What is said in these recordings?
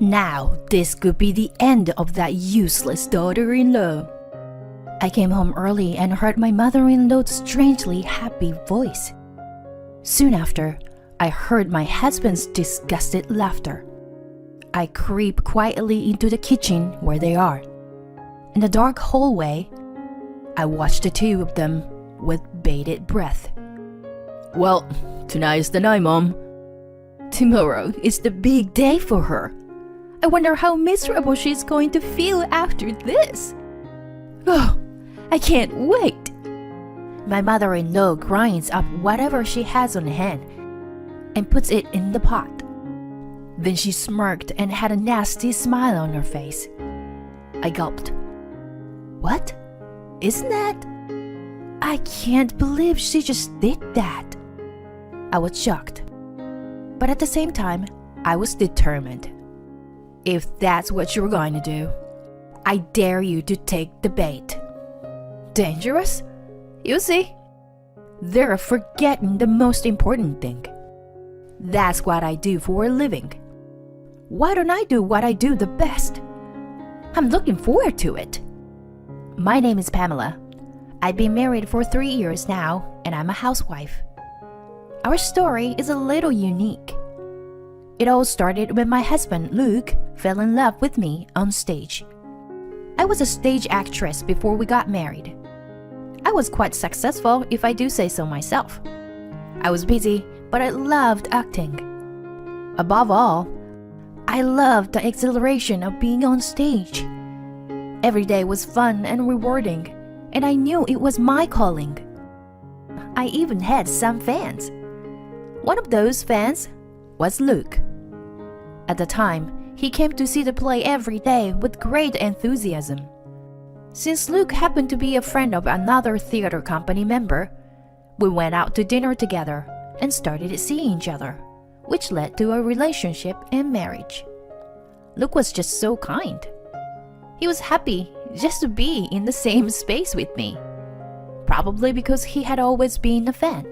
Now, this could be the end of that useless daughter-in-law. I came home early and heard my mother-in-law's strangely happy voice. Soon after, I heard my husband's disgusted laughter. I creep quietly into the kitchen where they are. In the dark hallway, I watched the two of them with bated breath. Well, tonight's the night, Mom. Tomorrow is the big day for her. I wonder how miserable she's going to feel after this. Oh, I can't wait. My mother-in-law grinds up whatever she has on hand and puts it in the pot. Then she smirked and had a nasty smile on her face. I gulped. What? Isn't that? I can't believe she just did that. I was shocked. But at the same time, I was determined. If that's what you're going to do, I dare you to take the bait. Dangerous? You see, they're forgetting the most important thing. That's what I do for a living. Why don't I do what I do the best? I'm looking forward to it. My name is Pamela. I've been married for 3 years now, and I'm a housewife. Our story is a little unique. It all started when my husband, Luke, fell in love with me on stage. I was a stage actress before we got married. I was quite successful, if I do say so myself. I was busy, but I loved acting. Above all, I loved the exhilaration of being on stage. Every day was fun and rewarding, and I knew it was my calling. I even had some fans. One of those fans was Luke. At the time, he came to see the play every day with great enthusiasm. Since Luke happened to be a friend of another theater company member, we went out to dinner together and started seeing each other, which led to a relationship and marriage. Luke was just so kind. He was happy just to be in the same space with me, probably because he had always been a fan.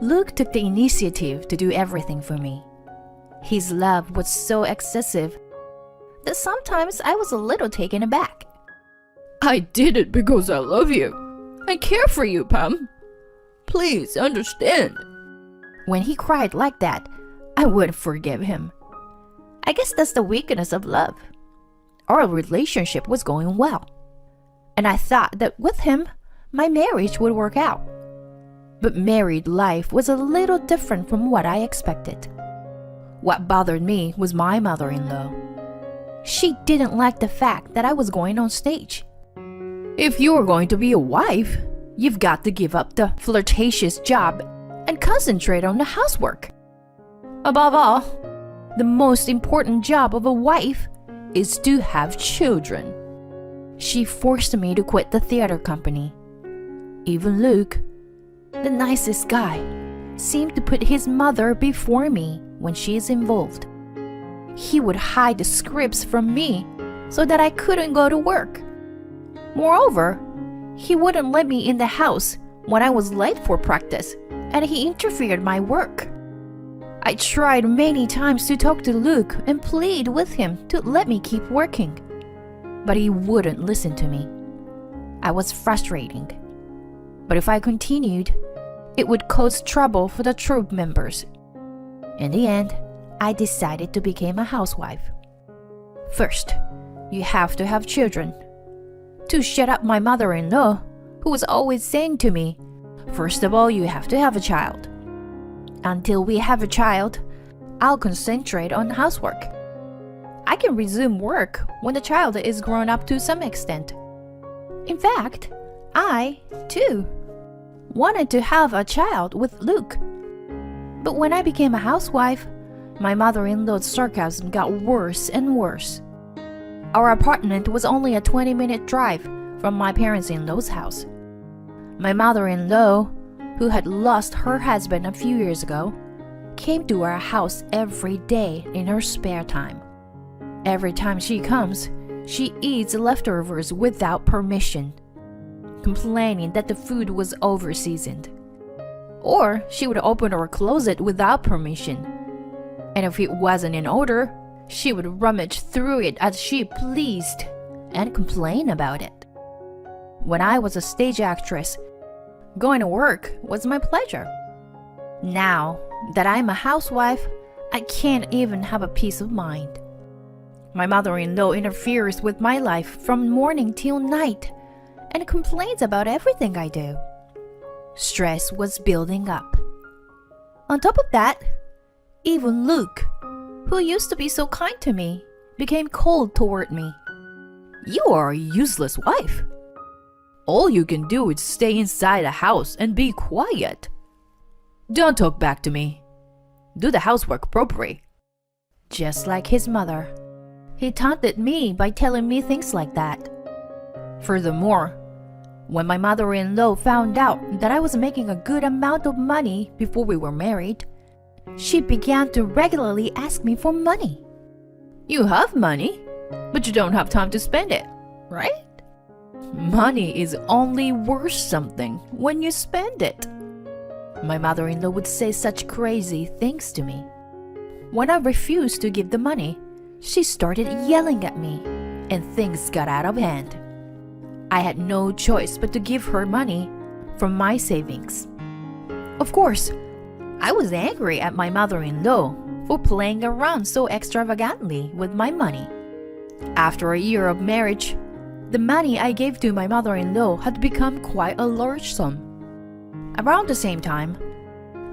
Luke took the initiative to do everything for me. His love was so excessive that sometimes I was a little taken aback. I did it because I love you. I care for you, Pam. Please understand. When he cried like that, I would forgive him. I guess that's the weakness of love. Our relationship was going well, and I thought that with him, my marriage would work out. But married life was a little different from what I expected. What bothered me was my mother-in-law. She didn't like the fact that I was going on stage. If you're going to be a wife, you've got to give up the flirtatious job and concentrate on the housework. Above all, the most important job of a wife is to have children. She forced me to quit the theater company. Even Luke, the nicest guy, seemed to put his mother before me when she is involved. He would hide the scripts from me so that I couldn't go to work. Moreover, he wouldn't let me in the house when I was late for practice, and he interfered my work. I tried many times to talk to Luke and plead with him to let me keep working, but he wouldn't listen to me. I was frustrating. But if I continued, it would cause trouble for the troupe members. In the end, I decided to become a housewife. First, you have to have children. To shut up my mother-in-law, who was always saying to me, first of all, you have to have a child. Until we have a child, I'll concentrate on housework. I can resume work when the child is grown up to some extent. In fact, I, too, wanted to have a child with Luke. But when I became a housewife, my mother-in-law's sarcasm got worse and worse. Our apartment was only a 20-minute drive from my parents-in-law's house. My mother-in-law, who had lost her husband a few years ago, came to our house every day in her spare time. Every time she comes, she eats leftovers without permission, complaining that the food was over-seasoned. Or she would open or close it without permission. And if it wasn't in order, She would rummage through it as she pleased and complain about it. When I was a stage actress, going to work was my pleasure. Now that I'm a housewife, I can't even have a peace of mind. My mother-in-law interferes with my life from morning till night and complains about everything I do. Stress was building up. On top of that, even Luke, who used to be so kind to me, became cold toward me. You are a useless wife. All you can do is stay inside the house and be quiet. Don't talk back to me. Do the housework properly. Just like his mother, he taunted me by telling me things like that. Furthermore, when my mother-in-law found out that I was making a good amount of money before we were married, she began to regularly ask me for money. You have money, but you don't have time to spend it, right? Money is only worth something when you spend it. My mother-in-law would say such crazy things to me. When I refused to give the money, she started yelling at me, and things got out of hand. I had no choice but to give her money from my savings. Of course, I was angry at my mother-in-law for playing around so extravagantly with my money. After a year of marriage, the money I gave to my mother-in-law had become quite a large sum. Around the same time,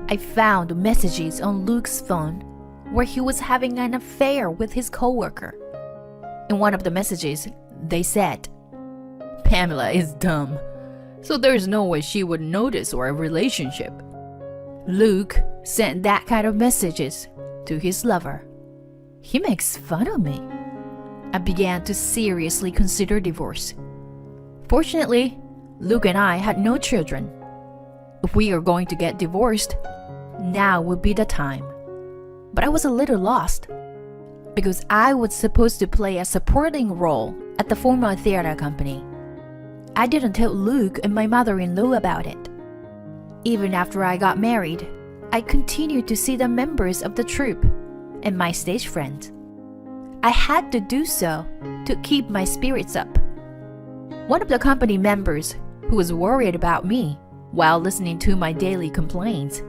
I found messages on Luke's phone where he was having an affair with his coworker. In one of the messages, they said, Pamela is dumb, so there's no way she would notice our relationship. Luke sent that kind of messages to his lover. He makes fun of me. I began to seriously consider divorce. Fortunately, Luke and I had no children. If we are going to get divorced, now would be the time. But I was a little lost because I was supposed to play a supporting role at the former theater company. I didn't tell Luke and my mother-in-law about it. Even after I got married, I continued to see the members of the troupe and my stage friends. I had to do so to keep my spirits up. One of the company members, who was worried about me while listening to my daily complaints,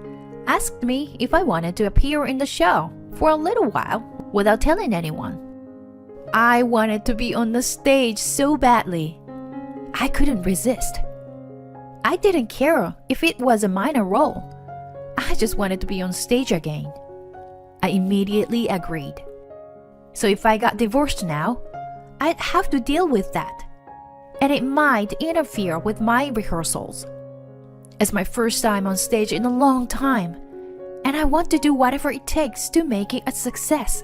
asked me if I wanted to appear in the show for a little while without telling anyone. I wanted to be on the stage so badly. I couldn't resist. I didn't care if it was a minor role. I just wanted to be on stage again. I immediately agreed. So if I got divorced now, I'd have to deal with that. And it might interfere with my rehearsals. It's my first time on stage in a long time, and I want to do whatever it takes to make it a success.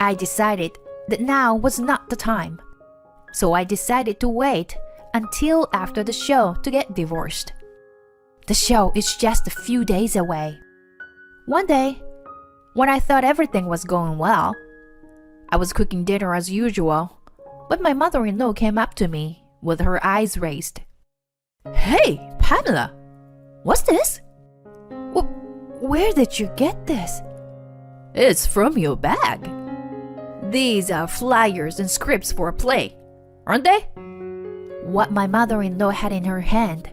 I decided that now was not the time. So I decided to wait until after the show to get divorced. The show is just a few days away. One day, when I thought everything was going well, I was cooking dinner as usual, but my mother-in-law came up to me with her eyes raised. Hey, Pamela, what's this? Where did you get this? It's from your bag. These are flyers and scripts for a play, aren't they? What my mother-in-law had in her hand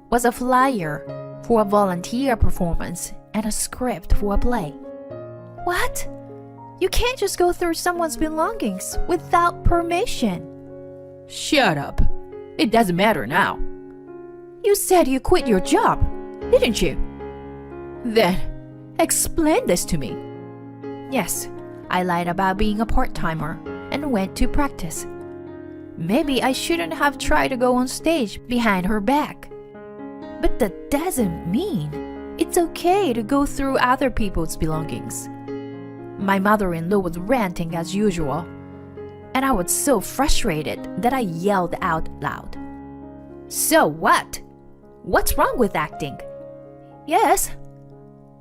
was a flyer for a volunteer performance and a script for a play. What? You can't just go through someone's belongings without permission. Shut up. It doesn't matter now. You said you quit your job, didn't you? Then, explain this to me. Yes, I lied about being a part-timer and went to practice. Maybe I shouldn't have tried to go on stage behind her back. But that doesn't mean it's okay to go through other people's belongings. My mother-in-law was ranting as usual, and I was so frustrated that I yelled out loud. So what? What's wrong with acting? Yes,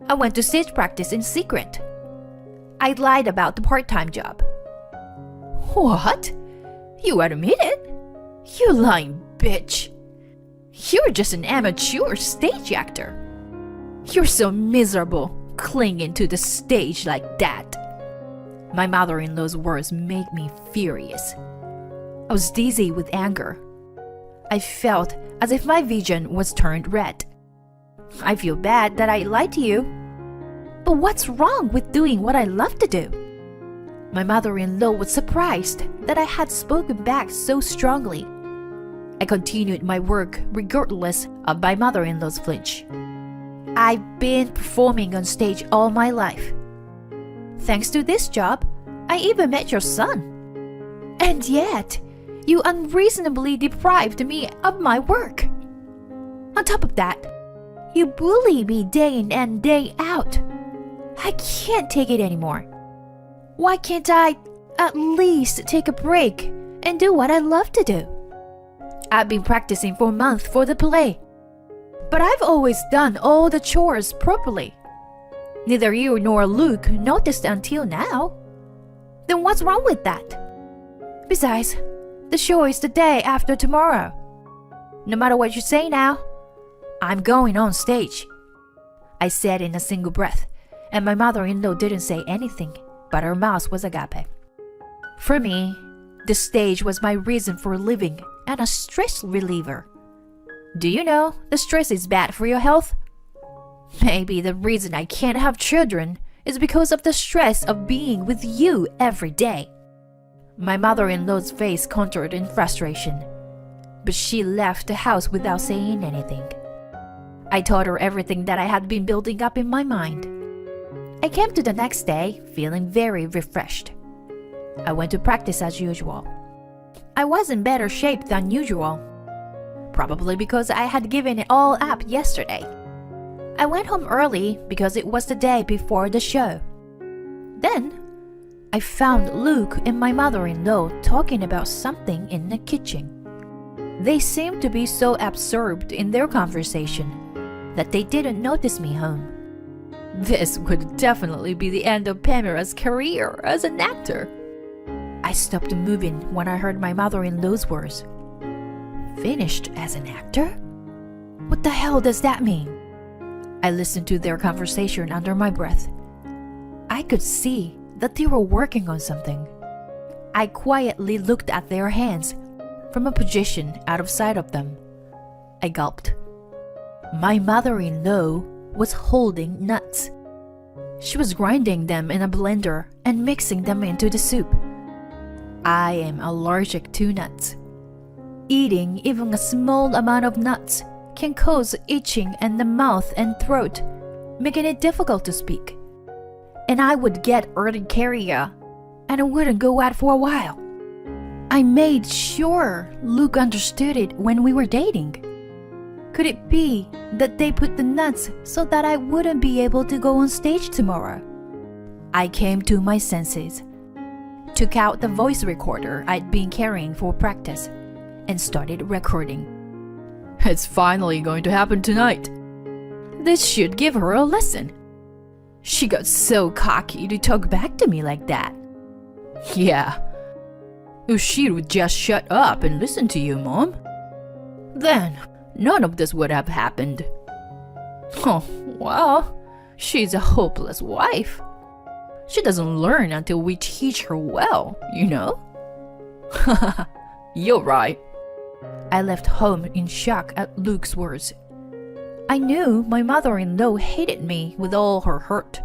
I went to stage practice in secret. I lied about the part-time job. What? You admit it? You lying bitch. You're just an amateur stage actor. You're so miserable clinging to the stage like that. My mother-in-law's words made me furious. I was dizzy with anger. I felt as if my vision was turned red. I feel bad that I lied to you. But what's wrong with doing what I love to do? My mother-in-law was surprised that I had spoken back so strongly. I continued my work regardless of my mother-in-law's flinch. I've been performing on stage all my life. Thanks to this job, I even met your son. And yet, you unreasonably deprived me of my work. On top of that, you bully me day in and day out. I can't take it anymore. Why can't I at least take a break and do what I love to do? I've been practicing for a month for the play, but I've always done all the chores properly. Neither you nor Luke noticed until now. Then what's wrong with that? Besides, the show is the day after tomorrow. No matter what you say now, I'm going on stage. I said in a single breath, and my mother-in-law didn't say anything, but her mouth was agape. For me, the stage was my reason for living and a stress reliever. Do you know the stress is bad for your health? Maybe the reason I can't have children is because of the stress of being with you every day. My mother-in-law's face contoured in frustration, but she left the house without saying anything. I told her everything that I had been building up in my mind. I came to the next day feeling very refreshed. I went to practice as usual. I was in better shape than usual, probably because I had given it all up yesterday. I went home early because it was the day before the show. Then, I found Luke and my mother-in-law talking about something in the kitchen. They seemed to be so absorbed in their conversation that they didn't notice me home. This would definitely be the end of Pamela's career as an actor. I stopped moving when I heard my mother-in-law's words. Finished as an actor? What the hell does that mean? I listened to their conversation under my breath. I could see that they were working on something. I quietly looked at their hands from a position out of sight of them. I gulped. My mother-in-law was holding nuts. She was grinding them in a blender and mixing them into the soup. I am allergic to nuts. Eating even a small amount of nuts can cause itching in the mouth and throat, making it difficult to speak. And I would get urticaria, and it wouldn't go out for a while. I made sure Luke understood it when we were dating. Could it be that they put the nuts so that I wouldn't be able to go on stage tomorrow? I came to my senses, took out the voice recorder I'd been carrying for practice, and started recording. It's finally going to happen tonight. This should give her a lesson. She got so cocky to talk back to me like that. Yeah. If she would just shut up and listen to you, Mom, then none of this would have happened. Oh, well, she's a hopeless wife. She doesn't learn until we teach her well, you know? You're right. I left home in shock at Luke's words. I knew my mother-in-law hated me with all her heart,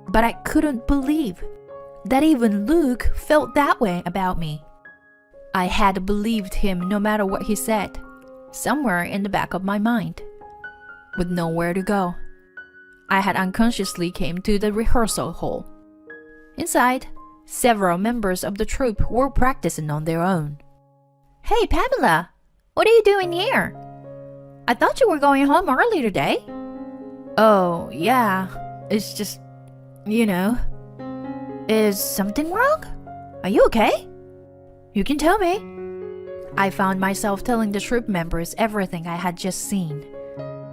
but I couldn't believe that even Luke felt that way about me. I had believed him no matter what he said, somewhere in the back of my mind. With nowhere to go, I had unconsciously came to the rehearsal hall. Inside, several members of the troupe were practicing on their own. Hey, Pamela, what are you doing here? I thought you were going home early today. Oh, yeah, it's just, you know. Is something wrong? Are you okay? You can tell me. I found myself telling the troupe members everything I had just seen.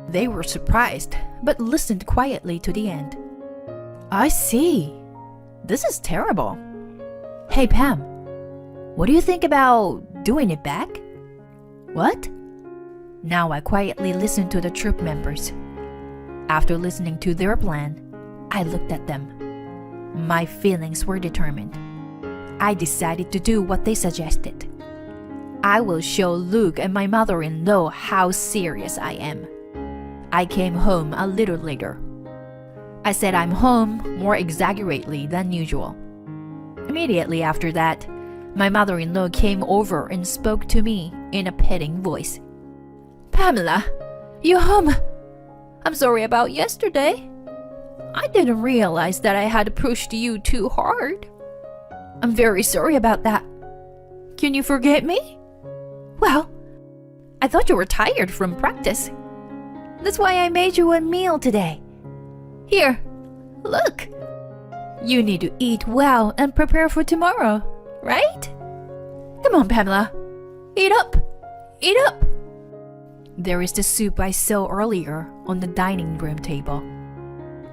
They were surprised, but listened quietly to the end. I see. This is terrible. Hey, Pam, what do you think about doing it back? What? Now I quietly listened to the troupe members. After listening to their plan, I looked at them. My feelings were determined. I decided to do what they suggested. I will show Luke and my mother-in-law how serious I am. I came home a little later. I said I'm home more exaggerately than usual. Immediately after that, my mother-in-law came over and spoke to me in a petting voice. "Pamela, you home? I'm sorry about yesterday. I didn't realize that I had pushed you too hard. I'm very sorry about that. Can you forgive me? Well, I thought you were tired from practice. That's why I made you a meal today. Here, look. You need to eat well and prepare for tomorrow, right? Come on, Pamela. Eat up. Eat up." There is the soup I saw earlier on the dining room table.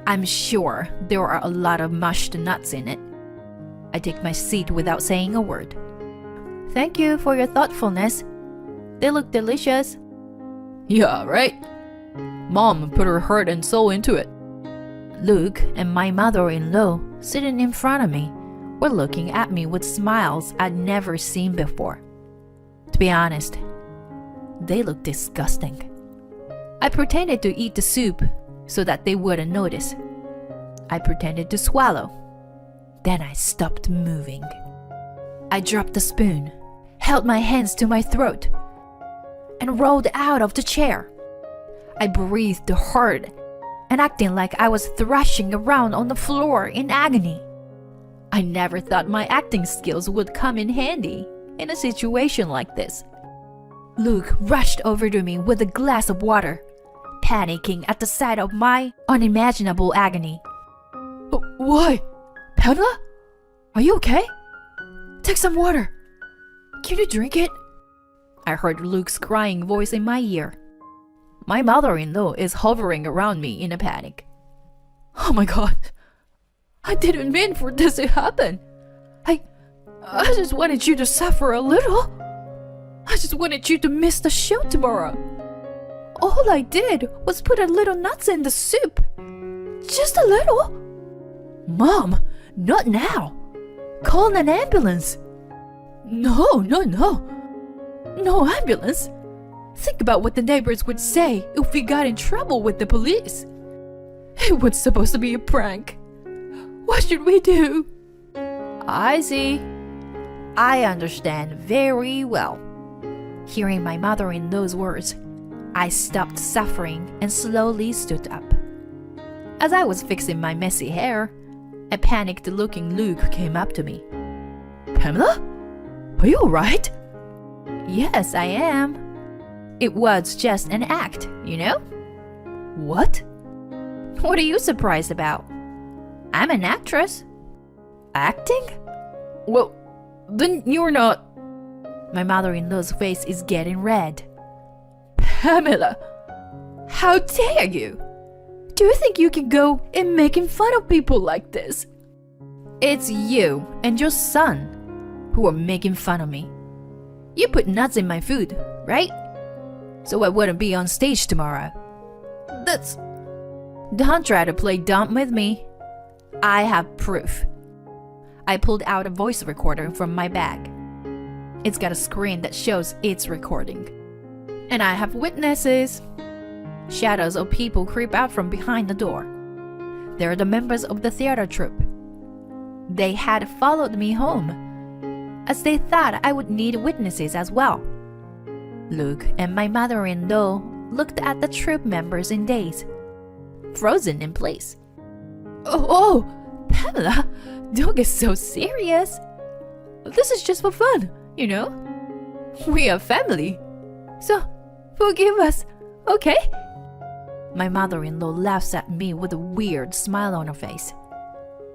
I'm sure there are a lot of mashed nuts in it. I take my seat without saying a word. "Thank you for your thoughtfulness. They look delicious." Yeah, right? Mom put her heart and soul into it. Luke and my mother-in-law, sitting in front of me, were looking at me with smiles I'd never seen before. To be honest, they looked disgusting. I pretended to eat the soup so that they wouldn't notice. I pretended to swallow. Then I stopped moving. I dropped the spoon, held my hands to my throat, and rolled out of the chair. I breathed hard and acting like I was thrashing around on the floor in agony. I never thought my acting skills would come in handy in a situation like this. Luke rushed over to me with a glass of water, panicking at the sight of my unimaginable agony. Why? Pamela? Are you okay? Take some water. Can you drink it? I heard Luke's crying voice in my ear. My mother-in-law is hovering around me in a panic. Oh my god. I didn't mean for this to happen. I just wanted you to suffer a little. I just wanted you to miss the show tomorrow. All I did was put a little nuts in the soup. Just a little. Mom, not now. Call an ambulance. No. No ambulance. Think about what the neighbors would say if we got in trouble with the police. It was supposed to be a prank. What should we do? I see. I understand very well. Hearing my mother-in-law's words, I stopped suffering and slowly stood up. As I was fixing my messy hair, a panicked-looking Luke came up to me. Pamela? Are you alright? Yes, I am. It was just an act, you know? What? What are you surprised about? I'm an actress. Acting? Well, then you're not... My mother-in-law's face is getting red. Pamela, how dare you? Do you think you can go in making fun of people like this? It's you and your son who are making fun of me. You put nuts in my food, right? So I wouldn't be on stage tomorrow. That's... Don't try to play dumb with me. I have proof. I pulled out a voice recorder from my bag. It's got a screen that shows it's recording. And I have witnesses. Shadows of people creep out from behind the door. They're the members of the theater troupe. They had followed me home, as they thought I would need witnesses as well. Luke and my mother-in-law looked at the troupe members in daze, frozen in place. Oh, Pamela, don't get so serious. This is just for fun, you know? We are family. So, forgive us, okay? My mother-in-law laughs at me with a weird smile on her face.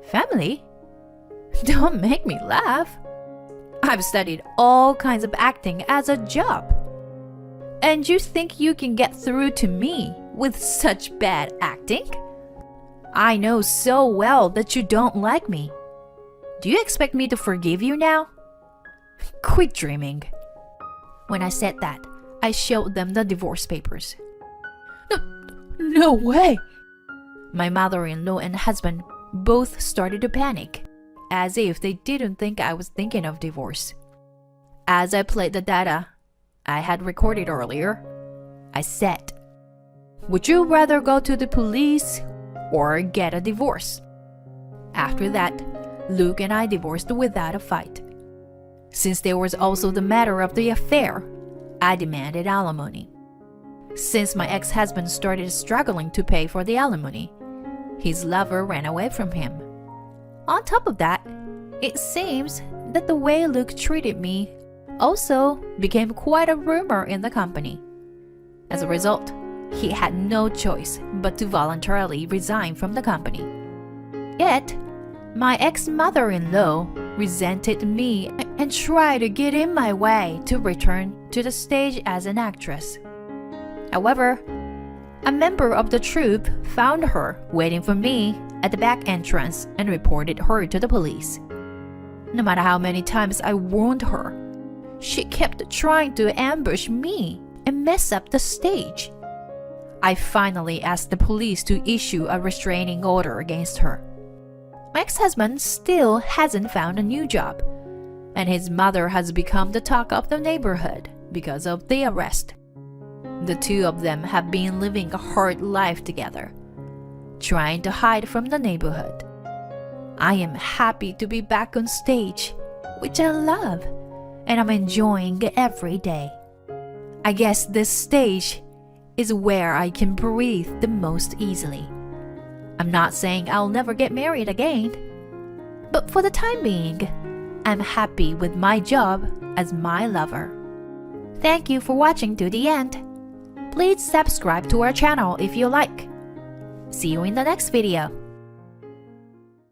Family? Don't make me laugh. I've studied all kinds of acting as a job. And you think you can get through to me with such bad acting? I know so well that you don't like me. Do you expect me to forgive you now? Quit dreaming. When I said that, I showed them the divorce papers. No way! My mother-in-law and husband both started to panic, as if they didn't think I was thinking of divorce. As I played the data I had recorded earlier, I said, "Would you rather go to the police or get a divorce?" After that, Luke and I divorced without a fight. Since there was also the matter of the affair, I demanded alimony. Since my ex-husband started struggling to pay for the alimony, his lover ran away from him. On top of that, it seems that the way Luke treated me also became quite a rumor in the company. As a result, he had no choice but to voluntarily resign from the company. Yet, my ex-mother-in-law resented me and tried to get in my way to return to the stage as an actress. However, a member of the troupe found her waiting for me at the back entrance and reported her to the police. No matter how many times I warned her, she kept trying to ambush me and mess up the stage. I finally asked the police to issue a restraining order against her. My ex-husband still hasn't found a new job, and his mother has become the talk of the neighborhood because of the arrest. The two of them have been living a hard life together, trying to hide from the neighborhood. I am happy to be back on stage, which I love, and I'm enjoying every day. I guess this stage is where I can breathe the most easily. I'm not saying I'll never get married again, but for the time being, I'm happy with my job as my lover. Thank you for watching to the end. Please subscribe to our channel if you like. See you in the next video.